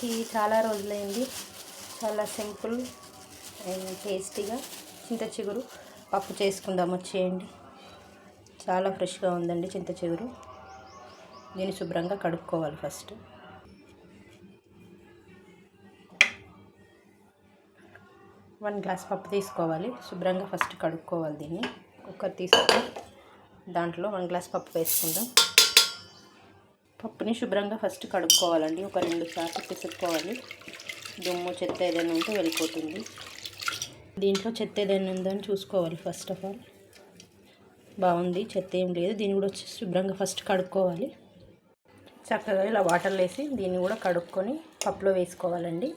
పండగకి చాలా రోజులైంది. చాలా సింపుల్ అండ్ టేస్టీగా చింత చిగురు పప్పు చేసుకుందాం వచ్చేయండి. చాలా ఫ్రెష్గా ఉందండి చింత చిగురు. దీన్ని శుభ్రంగా కడుక్కోవాలి. ఫస్ట్ 1 గ్లాస్ పప్పు తీసుకోవాలి. శుభ్రంగా ఫస్ట్ కడుక్కోవాలి. దీన్ని కుక్కర్ తీసుకొని దాంట్లో 1 గ్లాస్ పప్పు వేసుకుందాం. పప్పుని శుభ్రంగా ఫస్ట్ కడుక్కోవాలండి. ఒక 2 సార్లు పిసుక్కోవాలి. దుమ్ము చెత్త ఏదైనా ఉంటే వెళ్ళిపోతుంది. దీంట్లో చెత్త ఏదైనా ఉందని చూసుకోవాలి. ఫస్ట్ ఆఫ్ ఆల్ బాగుంది, చెత్త ఏం లేదు. దీన్ని కూడా శుభ్రంగా ఫస్ట్ కడుక్కోవాలి. చక్కగా ఇలా వాటర్లో వేసి దీన్ని కూడా కడుక్కొని పప్పులో వేసుకోవాలండి.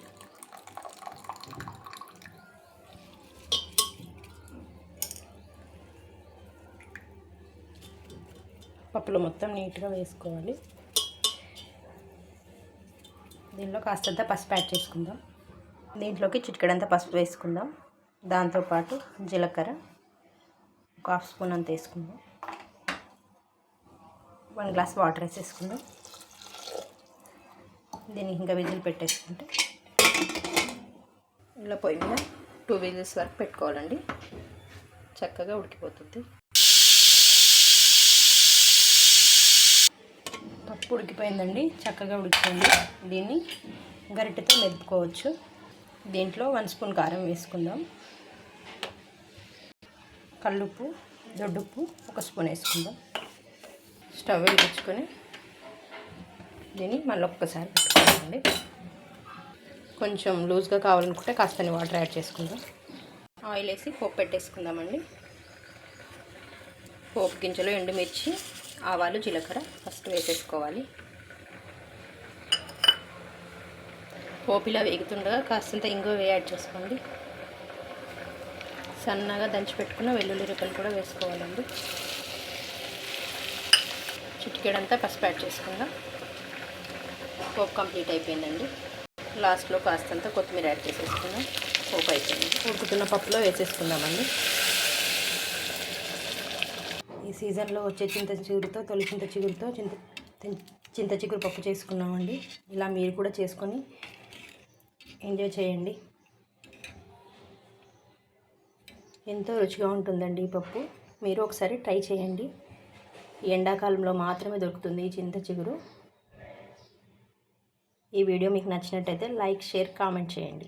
పప్పులో మొత్తం నీట్గా వేసుకోవాలి. దీనిలో కాస్తంత పసుపు యాడ్ చేసుకుందాం. దీంట్లోకి చిటికెడంత పసుపు వేసుకుందాం. దాంతోపాటు జీలకర్ర 1/2 స్పూన్ అంత వేసుకుందాం. 1 గ్లాస్ వాటర్ వేసేసుకుందాం. దీనికి ఇంకా విజిల్ పెట్టేసుకుంటే ఇలా పొయ్యి మీద 2 విజిల్స్ వరకు పెట్టుకోవాలండి. చక్కగా ఉడికిపోతుంది. పప్పు ఉడికిపోయిందండి, చక్కగా ఉడికిపోయింది. దీన్ని గరిటెతో మెదుపుకోవచ్చు. దీంట్లో 1 స్పూన్ కారం వేసుకుందాం. కల్లుప్పు, దొడ్డుప్పు 1 స్పూన్ వేసుకుందాం. స్టవ్ వెలిగించుకొని దీన్ని మళ్ళీ ఒక్కసారి పెట్టుకోవాలండి. కొంచెం లూజ్గా కావాలనుకుంటే కాస్త వాటర్ యాడ్ చేసుకుందాం. ఆయిల్ వేసి పోపు పెట్టేసుకుందామండి. పోపు గింజలు, ఎండుమిర్చి, ఆవాలు, జీలకర్ర ఫస్ట్ వేసేసుకోవాలి. పోపు ఇలా వేగుతుండగా కాస్తంత ఇంగువ యాడ్ చేసుకోండి. సన్నగా దంచి పెట్టుకున్న వెల్లుల్లి రెబ్బలు కూడా వేసుకోవాలండి. చిటికెడంతా పసుపు యాడ్ చేసుకుందాం. పోపు కంప్లీట్ అయిపోయిందండి. లాస్ట్లో కాస్తంత కొత్తిమీర యాడ్ చేసేసుకుందాం. పోపు అయిపోయింది. ఉడుకుతున్న పప్పులో వేసేసుకుందామండి. ఈ సీజన్లో వచ్చే చింత చిగురుతో చింత చిగురు పప్పు చేసుకున్నామండి. ఇలా మీరు కూడా చేసుకొని ఎంజాయ్ చేయండి. ఎంతో రుచిగా ఉంటుందండి ఈ పప్పు. మీరు ఒకసారి ట్రై చేయండి. ఎండాకాలంలో మాత్రమే దొరుకుతుంది ఈ చింత చిగురు. ఈ వీడియో మీకు నచ్చినట్టయితే లైక్, షేర్, కామెంట్ చేయండి.